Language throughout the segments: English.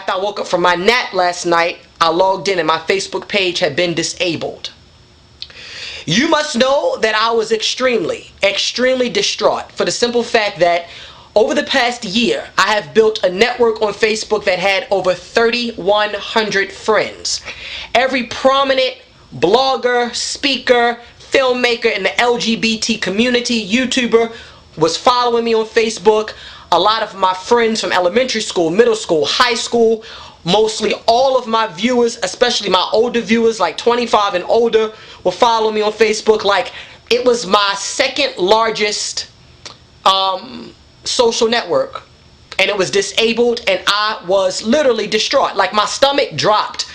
after I woke up from my nap last night, I logged in and my Facebook page had been disabled. You must know that I was extremely distraught for the simple fact that over the past year, I have built a network on Facebook that had over 3,100 friends. Every prominent blogger, speaker, filmmaker in the LGBT community, YouTuber, was following me on Facebook. A lot of my friends from elementary school, middle school, high school, mostly all of my viewers, especially my older viewers, like 25 and older, were following me on Facebook. Like, it was my second largest social network, and it was disabled, and I was literally distraught. Like, my stomach dropped.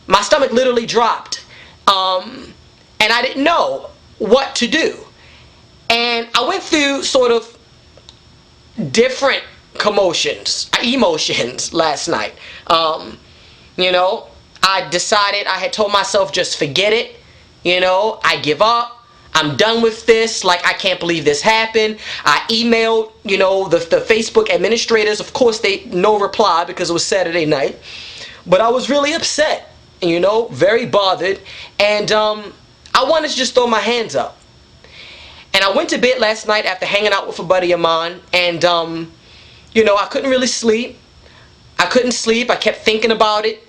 My stomach literally dropped. And I didn't know what to do. And I went through sort of different emotions last night. You know, I decided, I had told myself, just forget it. You know, I give up. I'm done with this. Like, I can't believe this happened. I emailed, you know, the Facebook administrators. Of course, no reply because it was Saturday night. But I was really upset, you know, very bothered. And I wanted to just throw my hands up. And I went to bed last night after hanging out with a buddy of mine. And, you know, I couldn't really sleep. I couldn't sleep. I kept thinking about it.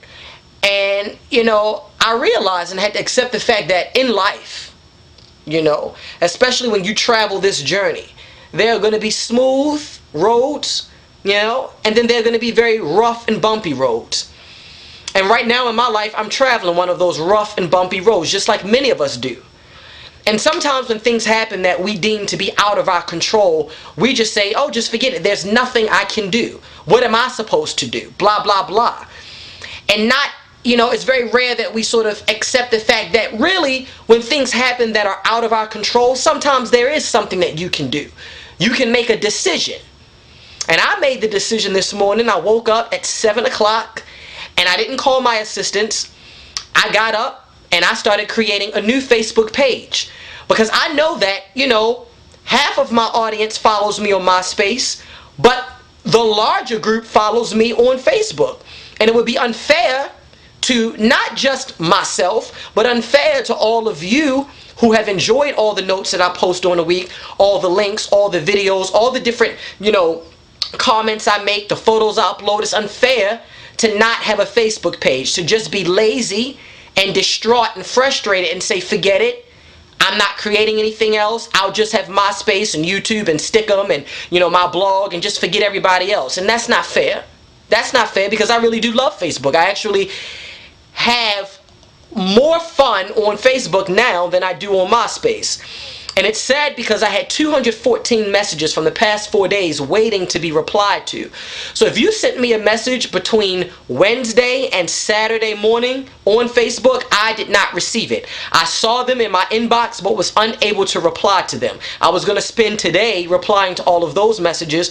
And, you know, I realized and had to accept the fact that in life, you know, especially when you travel this journey, there are going to be smooth roads, you know, and then there are going to be very rough and bumpy roads. And right now in my life, I'm traveling one of those rough and bumpy roads, just like many of us do. And sometimes when things happen that we deem to be out of our control, we just say, oh, just forget it. There's nothing I can do. What am I supposed to do? Blah, blah, blah. And not, you know, it's very rare that we sort of accept the fact that really when things happen that are out of our control, sometimes there is something that you can do. You can make a decision. And I made the decision this morning. I woke up at 7 o'clock and I didn't call my assistants. I got up and I started creating a new Facebook page because I know that, you know, half of my audience follows me on MySpace, but the larger group follows me on Facebook. And it would be unfair to not just myself, but unfair to all of you who have enjoyed all the notes that I post during the week, all the links, all the videos, all the different, you know, comments I make, the photos I upload. It's unfair to not have a Facebook page, to just be lazy and distraught and frustrated and say, forget it. I'm not creating anything else. I'll just have MySpace and YouTube and Stick'em and, you know, my blog and just forget everybody else. And that's not fair. That's not fair because I really do love Facebook. I actually have more fun on Facebook now than I do on MySpace. And it's sad because I had 214 messages from the past 4 days waiting to be replied to. So if you sent me a message between Wednesday and Saturday morning on Facebook, I did not receive it. I saw them in my inbox but was unable to reply to them. I was going to spend today replying to all of those messages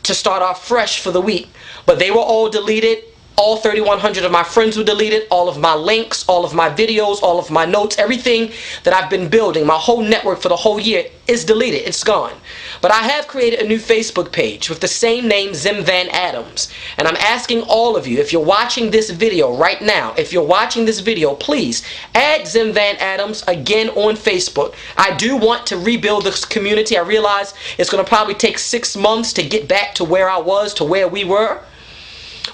to start off fresh for the week. But they were all deleted. All 3,100 of my friends were deleted. All of my links, all of my videos, all of my notes, everything that I've been building, my whole network for the whole year is deleted. It's gone. But I have created a new Facebook page with the same name, VanAdams. And I'm asking all of you, if you're watching this video right now, if you're watching this video, please add VanAdams again on Facebook. I do want to rebuild this community. I realize it's going to probably take 6 months to get back to where I was, to where we were.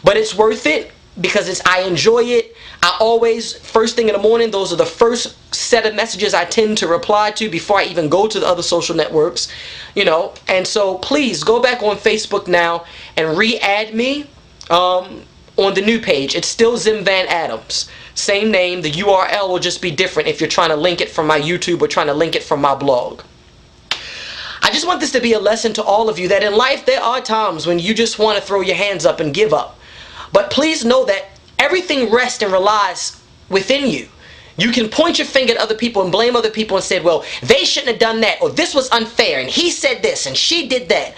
But it's worth it because I enjoy it. I always, first thing in the morning, those are the first set of messages I tend to reply to before I even go to the other social networks, you know. And so please go back on Facebook now and re-add me on the new page. It's still VanAdams. Same name. The URL will just be different if you're trying to link it from my YouTube or trying to link it from my blog. I just want this to be a lesson to all of you that in life there are times when you just want to throw your hands up and give up. But please know that everything rests and relies within you. You can point your finger at other people and blame other people and say, well, they shouldn't have done that, or this was unfair, and he said this, and she did that.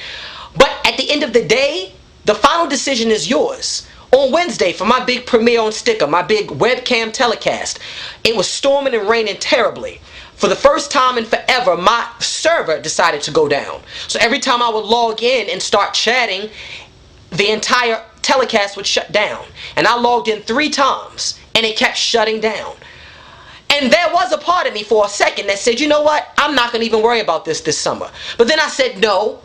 But at the end of the day, the final decision is yours. On Wednesday, for my big premiere on Stick'em, my big webcam telecast, it was storming and raining terribly. For the first time in forever, my server decided to go down. So every time I would log in and start chatting, the entire telecast would shut down. And I logged in 3 times and it kept shutting down. And there was a part of me for a second that said, you know what, I'm not going to even worry about this summer. But then I said, no,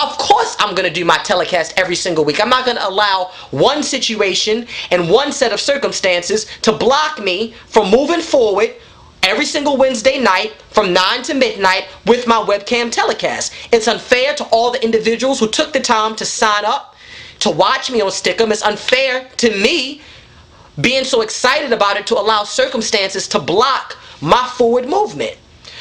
of course I'm going to do my telecast every single week. I'm not going to allow one situation and one set of circumstances to block me from moving forward every single Wednesday night from 9 to midnight with my webcam telecast. It's unfair to all the individuals who took the time to sign up to watch me on Stickum. It's unfair to me being so excited about it to allow circumstances to block my forward movement.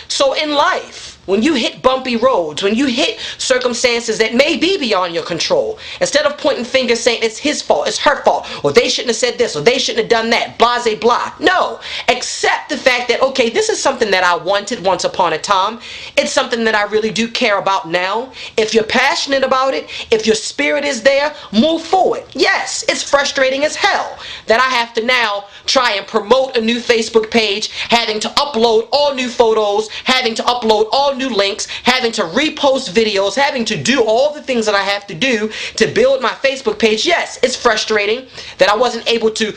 So in life, when you hit bumpy roads, when you hit circumstances that may be beyond your control, instead of pointing fingers saying it's his fault, it's her fault, or they shouldn't have said this, or they shouldn't have done that, blase blah. No, accept the fact that, okay, this is something that I wanted once upon a time. It's something that I really do care about now. If you're passionate about it, if your spirit is there, move forward. Yes, it's frustrating as hell that I have to now try and promote a new Facebook page, having to upload all new photos, having to upload all new links, having to repost videos, having to do all the things that I have to do to build my Facebook page. Yes, it's frustrating that I wasn't able to,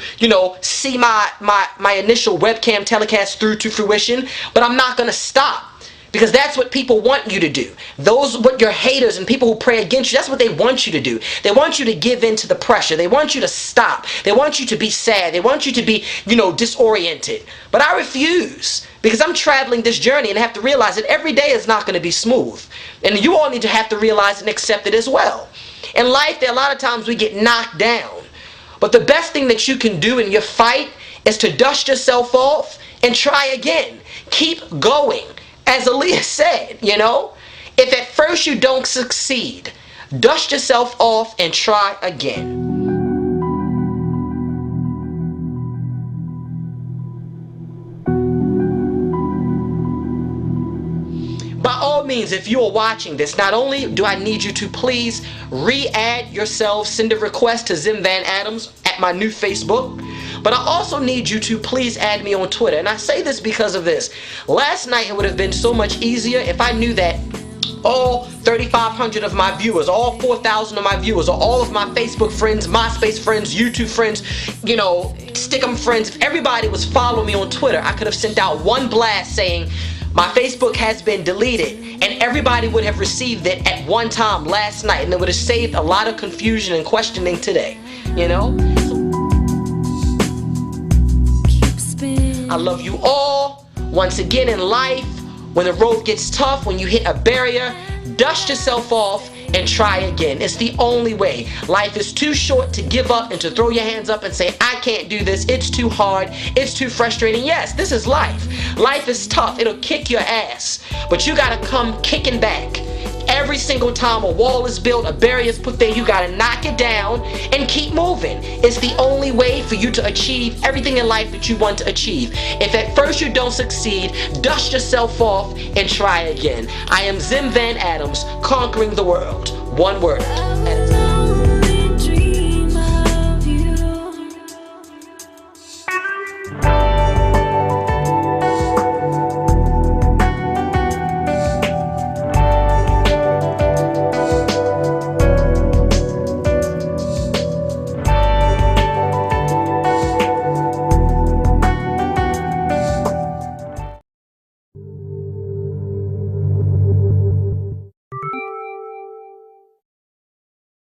see my initial webcam telecast through to fruition, but I'm not going to stop. Because that's what people want you to do. What your haters and people who pray against you, that's what they want you to do. They want you to give in to the pressure. They want you to stop. They want you to be sad. They want you to be, disoriented. But I refuse, because I'm traveling this journey and have to realize that every day is not going to be smooth. And you all need to have to realize and accept it as well. In life, there are a lot of times we get knocked down. But the best thing that you can do in your fight is to dust yourself off and try again. Keep going. As Aaliyah said, if at first you don't succeed, dust yourself off and try again. By all means, if you are watching this, not only do I need you to please re-add yourself, send a request to VanAdams at my new Facebook, but I also need you to please add me on Twitter. And I say this because of this. Last night it would have been so much easier if I knew that all 3,500 of my viewers, all 4,000 of my viewers, or all of my Facebook friends, MySpace friends, YouTube friends, Stickum friends, if everybody was following me on Twitter, I could have sent out one blast saying, my Facebook has been deleted, and everybody would have received it at one time last night, and it would have saved a lot of confusion and questioning today, I love you all. Once again, in life, when the road gets tough, when you hit a barrier, dust yourself off and try again. It's the only way. Life is too short to give up and to throw your hands up and say, I can't do this, it's too hard, it's too frustrating. Yes, this is life. Life is tough, it'll kick your ass, but you gotta come kicking back. Every single time a wall is built, a barrier is put there, you gotta knock it down and keep moving. It's the only way for you to achieve everything in life that you want to achieve. If at first you don't succeed, dust yourself off and try again. I am VanAdams, conquering the world, one word at a time.